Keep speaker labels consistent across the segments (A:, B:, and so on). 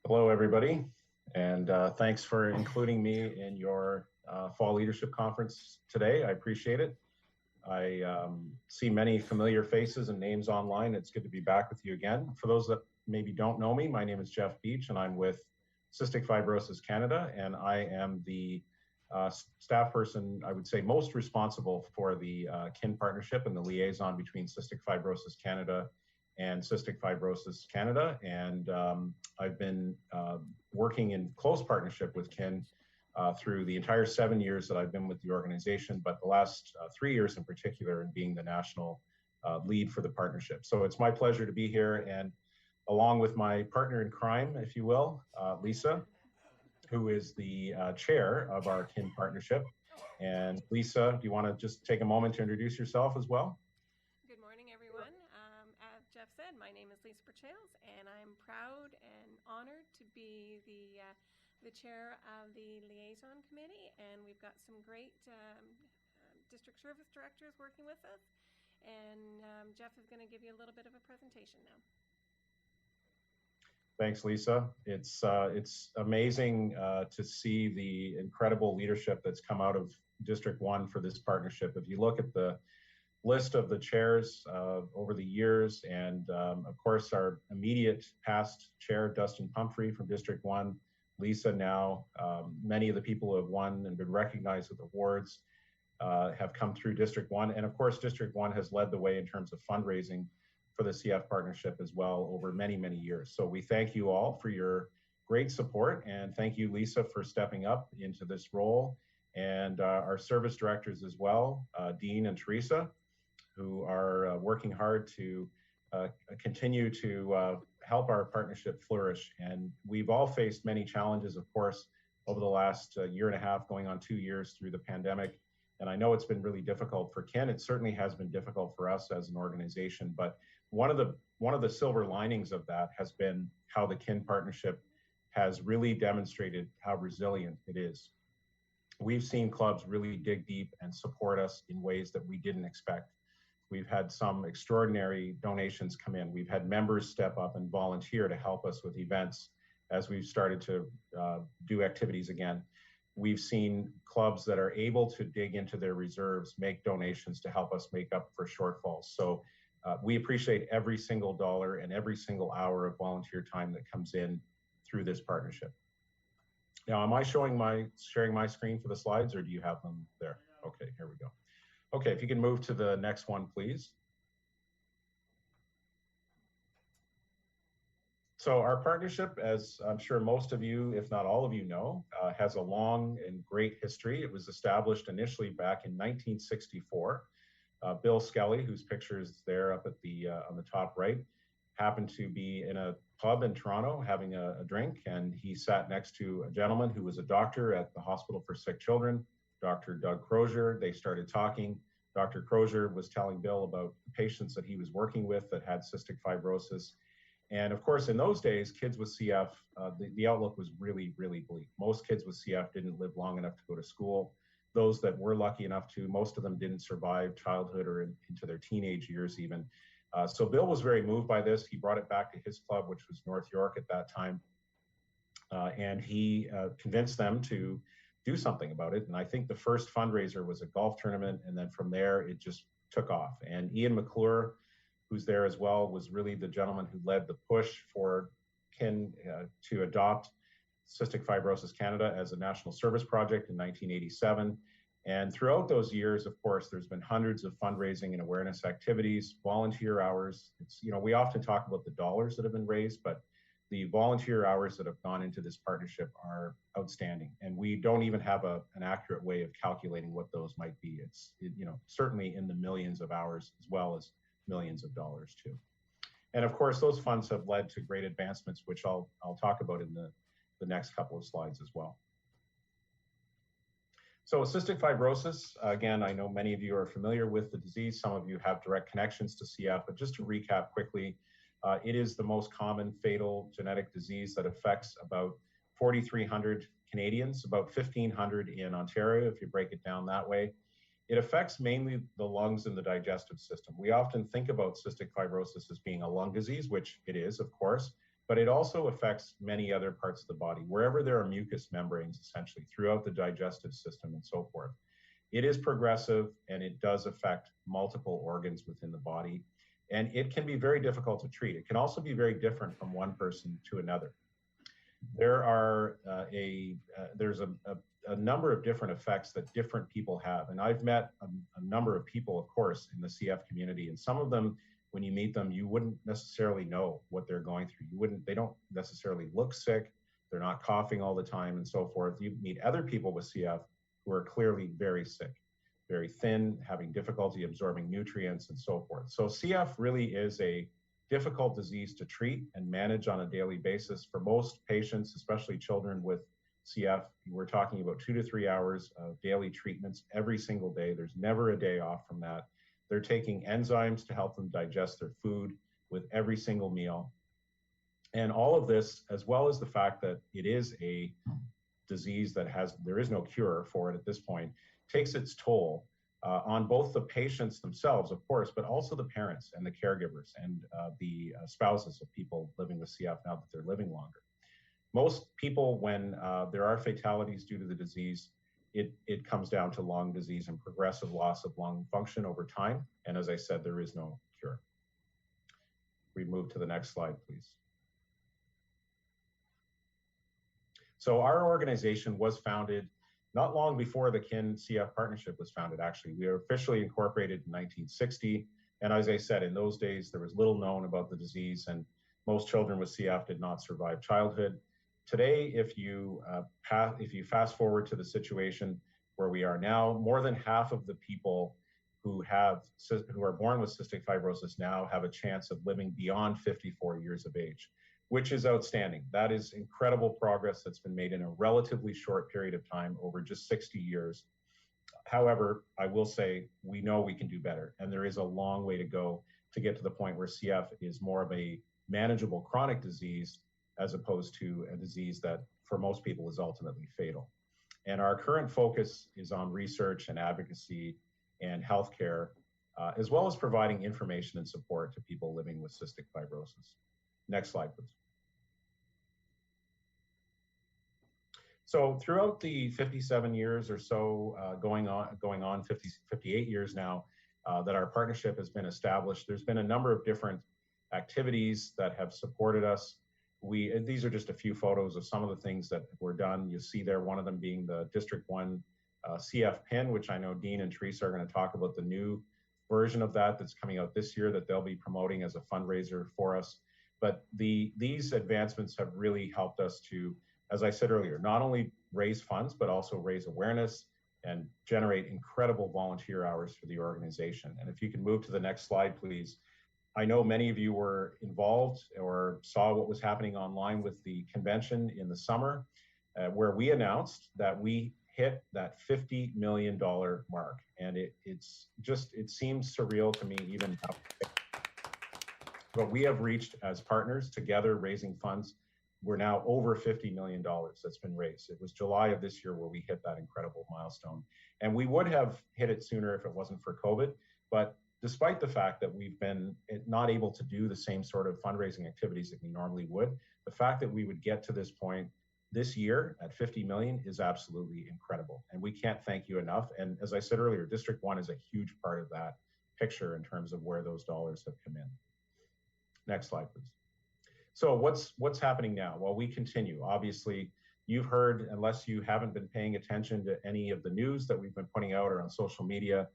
A: Hello, everybody, and thanks for including me in your Fall Leadership Conference today. I appreciate it. I see many familiar faces and names online. It's good to be back with you again. For those that maybe don't know me, my name is Jeff Beach, and I'm with Cystic Fibrosis Canada, and I am the staff person, I would say, most responsible for the KIN partnership and the liaison between Cystic Fibrosis Canada and Cystic Fibrosis Canada. And I've been working in close partnership with KIN through the entire 7 years that I've been with the organization, but the last 3 years in particular, in being the national lead for the partnership. So it's my pleasure to be here, and along with my partner in crime, if you will, Lisa, who is the chair of our KIN partnership. And Lisa, do you want to just take a moment to introduce yourself as well?
B: Good morning, everyone. As Jeff said, my name is Lisa Burchales, and I'm proud and honored to be the chair of the liaison committee. And we've got some great district service directors working with us. And Jeff is going to give you a little bit of a presentation now.
A: Thanks, Lisa. It's amazing to see the incredible leadership that's come out of District 1 for this partnership. If you look at the list of the chairs over the years, and of course our immediate past chair, Dustin Pumphrey from District 1, Lisa now, many of the people who have won and been recognized with awards have come through District 1. And of course, District 1 has led the way in terms of fundraising for the CF partnership as well over many, many years. So we thank you all for your great support, and thank you, Lisa, for stepping up into this role, and our service directors as well, Dean and Teresa, who are working hard to continue to help our partnership flourish. And we've all faced many challenges, of course, over the last year and a half, going on 2 years through the pandemic. And I know it's been really difficult for KIN. It certainly has been difficult for us as an organization. But one of the silver linings of that has been how the KIN partnership has really demonstrated how resilient it is. We've seen clubs really dig deep and support us in ways that we didn't expect. We've had some extraordinary donations come in. We've had members step up and volunteer to help us with events as we've started to do activities again. We've seen clubs that are able to dig into their reserves make donations to help us make up for shortfalls. So we appreciate every single dollar and every single hour of volunteer time that comes in through this partnership. Now, am I sharing my screen for the slides, or do you have them there? Okay, here we go. Okay, if you can move to the next one, please. So our partnership, as I'm sure most of you, if not all of you know, has a long and great history. It was established initially back in 1964. Bill Skelly, whose picture is there up at the on the top right, happened to be in a pub in Toronto having a drink, and he sat next to a gentleman who was a doctor at the Hospital for Sick Children, Dr. Doug Crozier. They started talking. Dr. Crozier was telling Bill about the patients that he was working with that had cystic fibrosis. And of course, in those days, kids with CF, the outlook was really, really bleak. Most kids with CF didn't live long enough to go to school. Those that were lucky enough to, most of them didn't survive childhood or into their teenage years even. So Bill was very moved by this. He brought it back to his club, which was North York at that time. And he convinced them to do something about it. And I think the first fundraiser was a golf tournament. And then from there, it just took off. And Ian McClure, who's there as well, was really the gentleman who led the push for KIN to adopt Cystic Fibrosis Canada as a national service project in 1987. And throughout those years, of course, there's been hundreds of fundraising and awareness activities, volunteer hours. It's, you know, we often talk about the dollars that have been raised, but the volunteer hours that have gone into this partnership are outstanding. And we don't even have an accurate way of calculating what those might be. It's, you know, certainly in the millions of hours as well as millions of dollars too. And of course, those funds have led to great advancements, which I'll talk about in the next couple of slides as well. So cystic fibrosis, again, I know many of you are familiar with the disease. Some of you have direct connections to CF, but just to recap quickly, it is the most common fatal genetic disease that affects about 4,300 Canadians, about 1,500 in Ontario, if you break it down that way. It affects mainly the lungs and the digestive system. We often think about cystic fibrosis as being a lung disease, which it is, of course, but it also affects many other parts of the body, wherever there are mucous membranes, essentially, throughout the digestive system and so forth. It is progressive and it does affect multiple organs within the body. And it can be very difficult to treat. It can also be very different from one person to another. There's a number of different effects that different people have. And I've met a number of people, of course, in the CF community. And some of them, when you meet them, you wouldn't necessarily know what they're going through. They don't necessarily look sick. They're not coughing all the time and so forth. You meet other people with CF who are clearly very sick, very thin, having difficulty absorbing nutrients and so forth. So CF really is a difficult disease to treat and manage on a daily basis. For most patients, especially children with CF, we're talking about 2 to 3 hours of daily treatments every single day. There's never a day off from that. They're taking enzymes to help them digest their food with every single meal. And all of this, as well as the fact that it is a disease that there is no cure for it at this point, takes its toll on both the patients themselves, of course, but also the parents and the caregivers and the spouses of people living with CF now that they're living longer. Most people, when there are fatalities due to the disease, it comes down to lung disease and progressive loss of lung function over time. And as I said, there is no cure. We move to the next slide, please. So our organization was founded not long before the Kin CF Partnership was founded, actually. We were officially incorporated in 1960. And as I said, in those days, there was little known about the disease, and most children with CF did not survive childhood. Today, if you fast forward to the situation where we are now, more than half of the people who are born with cystic fibrosis now have a chance of living beyond 54 years of age, which is outstanding. That is incredible progress that's been made in a relatively short period of time, over just 60 years. However, I will say we know we can do better, and there is a long way to go to get to the point where CF is more of a manageable chronic disease as opposed to a disease that for most people is ultimately fatal. And our current focus is on research and advocacy and healthcare, as well as providing information and support to people living with cystic fibrosis. Next slide, please. So throughout the 57 years or so, going on 58 years now, that our partnership has been established, there's been a number of different activities that have supported us. These are just a few photos of some of the things that were done. You see there, one of them being the District 1 CF pin, which I know Dean and Teresa are going to talk about the new version of that that's coming out this year that they'll be promoting as a fundraiser for us. But these advancements have really helped us to, as I said earlier, not only raise funds, but also raise awareness and generate incredible volunteer hours for the organization. And if you can move to the next slide, please. I know many of you were involved or saw what was happening online with the convention in the summer, where we announced that we hit that $50 million mark. And it seems surreal to me even now. But we have reached, as partners together, raising funds. We're now over $50 million that's been raised. It was July of this year where we hit that incredible milestone. And we would have hit it sooner if it wasn't for COVID. But despite the fact that we've been not able to do the same sort of fundraising activities that we normally would, the fact that we would get to this point this year at 50 million is absolutely incredible. And we can't thank you enough. And as I said earlier, District 1 is a huge part of that picture in terms of where those dollars have come in. Next slide, please. So what's happening now? Well, we continue. Obviously, you've heard, unless you haven't been paying attention to any of the news that we've been putting out or on social media,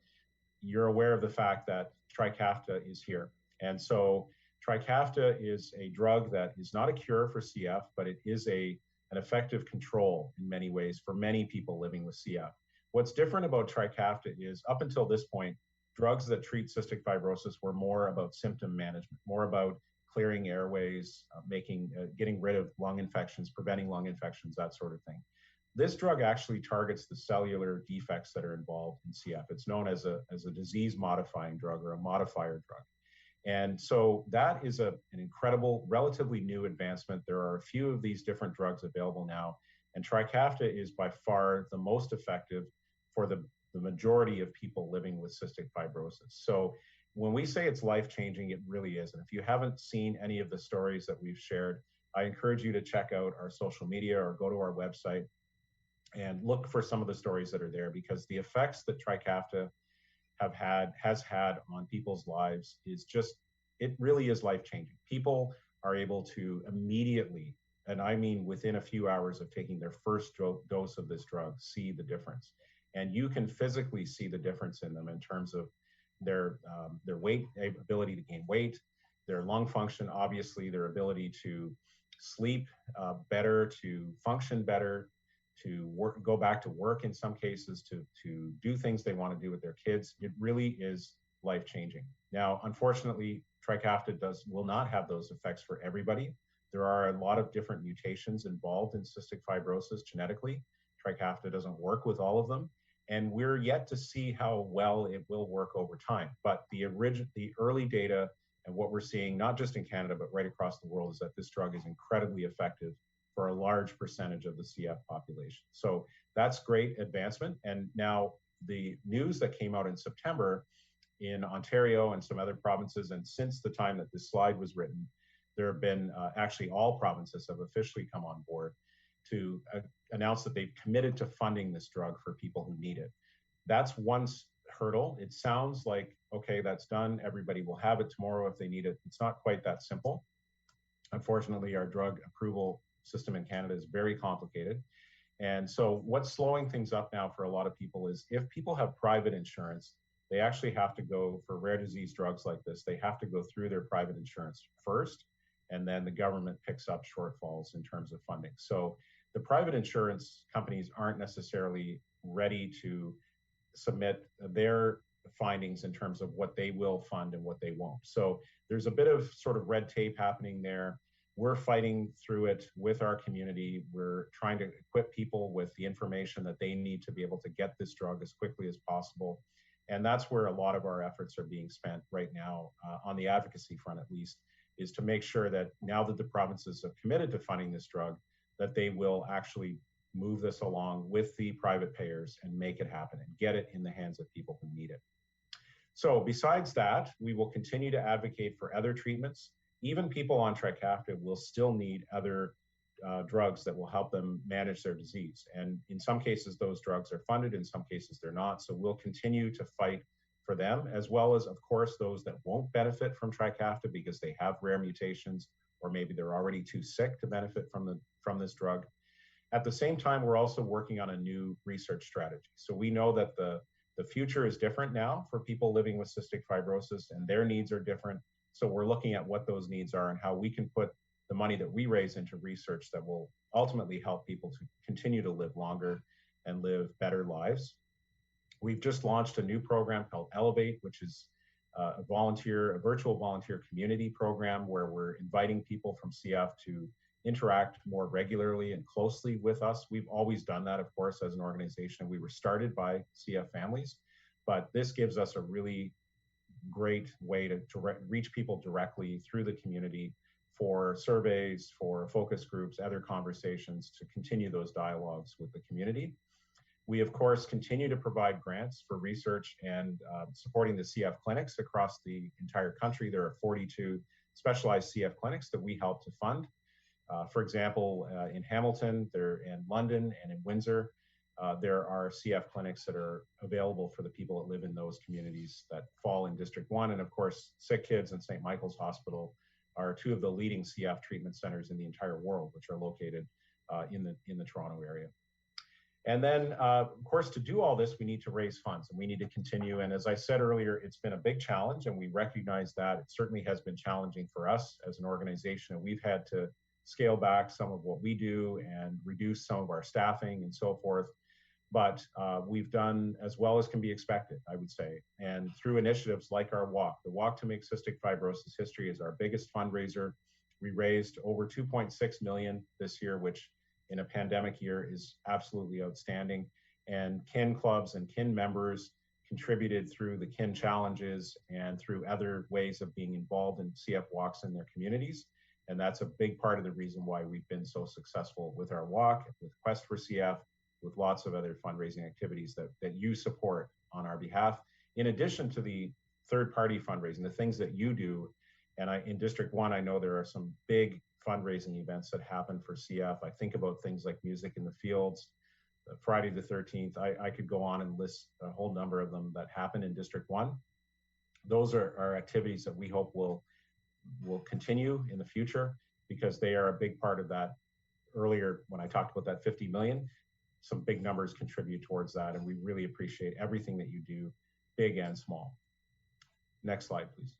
A: you're aware of the fact that Trikafta is here. And so Trikafta is a drug that is not a cure for CF, but it is an effective control in many ways for many people living with CF. What's different about Trikafta is, up until this point, drugs that treat cystic fibrosis were more about symptom management, more about clearing airways, getting rid of lung infections, preventing lung infections, that sort of thing. This drug actually targets the cellular defects that are involved in CF. It's known as a disease-modifying drug or a modifier drug. And so that is an incredible, relatively new advancement. There are a few of these different drugs available now, and Trikafta is by far the most effective for the majority of people living with cystic fibrosis. So when we say it's life-changing, it really is. And if you haven't seen any of the stories that we've shared, I encourage you to check out our social media or go to our website and look for some of the stories that are there, because the effects that Trikafta has had on people's lives is just, it really is life changing. People are able to immediately, and I mean within a few hours of taking their first dose of this drug, see the difference. And you can physically see the difference in them in terms of their weight, ability to gain weight, their lung function, obviously their ability to sleep better, to function better, to work, go back to work in some cases, to do things they want to do with their kids. It really is life changing. Now, unfortunately, Trikafta will not have those effects for everybody. There are a lot of different mutations involved in cystic fibrosis genetically. Trikafta doesn't work with all of them, and we're yet to see how well it will work over time. But the early data and what we're seeing, not just in Canada, but right across the world, is that this drug is incredibly effective for a large percentage of the CF population. So that's great advancement. And now the news that came out in September in Ontario and some other provinces, and since the time that this slide was written, there have been actually all provinces have officially come on board to announce that they've committed to funding this drug for people who need it. That's one hurdle. It sounds like, okay, that's done. Everybody will have it tomorrow if they need it. It's not quite that simple. Unfortunately, our drug approval system in Canada is very complicated. And so what's slowing things up now for a lot of people is if people have private insurance, they actually have to go for rare disease drugs like this. They have to go through their private insurance first, and then the government picks up shortfalls in terms of funding. So the private insurance companies aren't necessarily ready to submit their findings in terms of what they will fund and what they won't. So there's a bit of sort of red tape happening there. We're fighting through it with our community. We're trying to equip people with the information that they need to be able to get this drug as quickly as possible. And that's where a lot of our efforts are being spent right now, on the advocacy front at least, is to make sure that now that the provinces have committed to funding this drug, that they will actually move this along with the private payers and make it happen and get it in the hands of people who need it. So besides that, we will continue to advocate for other treatments. Even people on Trikafta will still need other drugs that will help them manage their disease. And in some cases, those drugs are funded, in some cases they're not. So we'll continue to fight for them, as well as, of course, those that won't benefit from Trikafta because they have rare mutations, or maybe they're already too sick to benefit from this drug. At the same time, we're also working on a new research strategy. So we know that the future is different now for people living with cystic fibrosis, and their needs are different. So we're looking at what those needs are and how we can put the money that we raise into research that will ultimately help people to continue to live longer and live better lives. We've just launched a new program called Elevate, which is a virtual volunteer community program where we're inviting people from CF to interact more regularly and closely with us. We've always done that, of course, as an organization. We were started by CF families, but this gives us a really great way to reach people directly through the community for surveys, for focus groups, other conversations, to continue those dialogues with the community. We, of course, continue to provide grants for research and supporting the CF clinics across the entire country. There are 42 specialized CF clinics that we help to fund. For example, in Hamilton, in London, and in Windsor, there are CF clinics that are available for the people that live in those communities that fall in District 1. And of course, Sick Kids and St. Michael's Hospital are two of the leading CF treatment centers in the entire world, which are located in the Toronto area. And then, of course, to do all this, we need to raise funds and we need to continue. And as I said earlier, it's been a big challenge, and we recognize that. It certainly has been challenging for us as an organization, and we've had to scale back some of what we do and reduce some of our staffing and so forth. But we've done as well as can be expected, I would say. And through initiatives like our walk, the Walk to Make Cystic Fibrosis History is our biggest fundraiser. We raised over 2.6 million this year, which in a pandemic year is absolutely outstanding. And kin clubs and kin members contributed through the kin challenges and through other ways of being involved in CF walks in their communities. And that's a big part of the reason why we've been so successful with our walk, with Quest for CF, with lots of other fundraising activities that you support on our behalf. In addition to the third-party fundraising, the things that you do, and in District 1, I know there are some big fundraising events that happen for CF. I think about things like Music in the Fields, Friday the 13th. I could go on and list a whole number of them that happen in District 1. Those are activities that we hope will continue in the future, because they are a big part of that. Earlier, when I talked about that 50 million, some big numbers contribute towards that, and we really appreciate everything that you do, big and small. Next slide, please.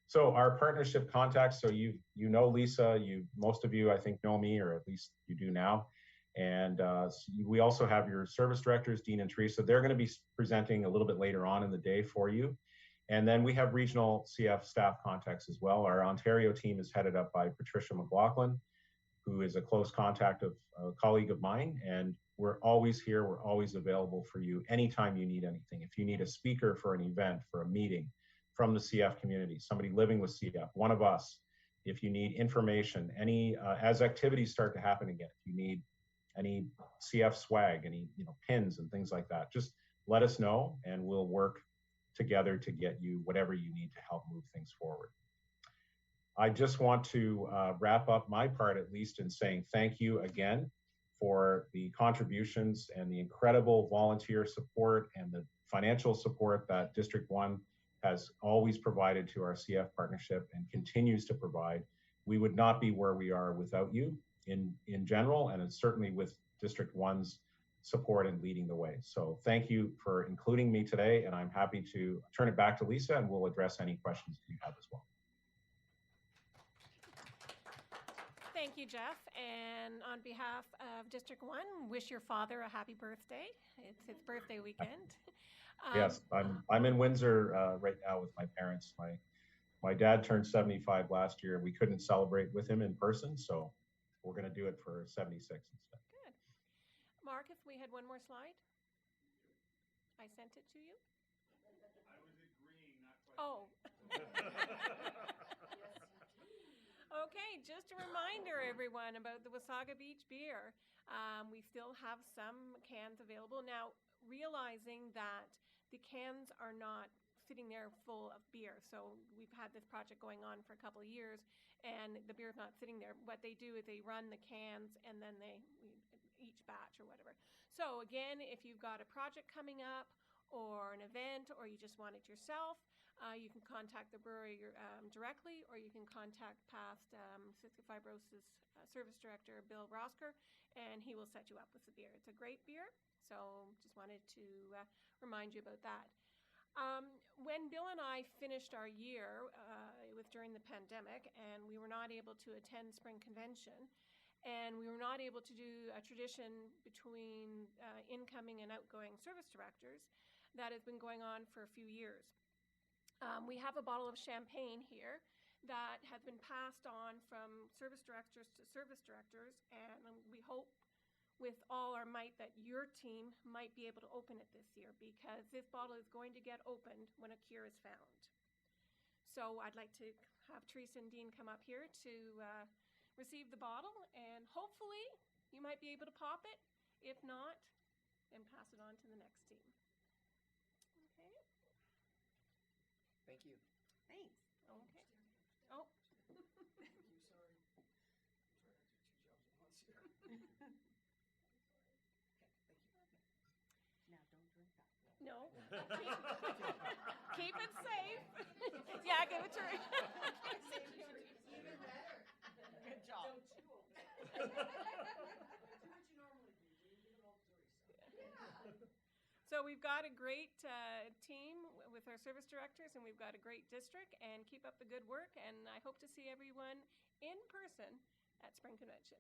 A: So our partnership contacts, so you know Lisa, most of you I think know me, or at least you do now. And we also have your service directors, Dean and Teresa. They're going to be presenting a little bit later on in the day for you. And then we have regional CF staff contacts as well. Our Ontario team is headed up by Patricia McLaughlin, who is a close contact of a colleague of mine. And we're always here. We're always available for you anytime you need anything. If you need a speaker for an event, for a meeting from the CF community, somebody living with CF, one of us, if you need information, as activities start to happen again, if you need any CF swag, any pins and things like that, just let us know and we'll work together to get you whatever you need to help move things forward. I just want to wrap up my part, at least, in saying thank you again for the contributions and the incredible volunteer support and the financial support that District 1 has always provided to our CF partnership and continues to provide. We would not be where we are without you in general, and it's certainly with District 1's support and leading the way. So thank you for including me today, and I'm happy to turn it back to Lisa, and we'll address any questions you have as well.
B: Thank you, Jeff. And on behalf of District 1, wish your father a happy birthday. It's his birthday weekend.
A: Yes, I'm in Windsor right now with my parents. My dad turned 75 last year, and we couldn't celebrate with him in person, so we're going to do it for 76 instead.
B: Good. Mark, if we had one more slide. I sent it to you.
C: I was agreeing, not questioning.
B: Oh. Okay, just a reminder, everyone, about the Wasaga Beach beer. We still have some cans available. Now, realizing that the cans are not sitting there full of beer. So we've had this project going on for a couple of years, and the beer's not sitting there. What they do is they run the cans, and then each batch or whatever. So again, if you've got a project coming up or an event, or you just want it yourself, you can contact the brewery directly, or you can contact past Cystic Fibrosis Service Director Bill Rosker, and he will set you up with the beer. It's a great beer, so just wanted to remind you about that. When Bill and I finished our year, it was during the pandemic, and we were not able to attend Spring Convention, and we were not able to do a tradition between incoming and outgoing service directors that has been going on for a few years. We have a bottle of champagne here that has been passed on from service directors to service directors, and we hope with all our might that your team might be able to open it this year, because this bottle is going to get opened when a cure is found. So I'd like to have Teresa and Dean come up here to receive the bottle, and hopefully you might be able to pop it. If not, then pass it on to the next team. Okay.
D: Thank you.
B: Thanks. Okay. Oh.
D: Thank you, sorry. I'm trying to do 2 jobs at once here.
E: Now, don't drink that.
B: No. Keep it safe. Yeah, give it to her.
E: Even better.
B: Good job.
E: Don't chew them. Do what you normally do. You give it all to Teresa. Yeah.
B: So we've got a great team with our service directors, and we've got a great district, and keep up the good work, and I hope to see everyone in person at Spring Convention.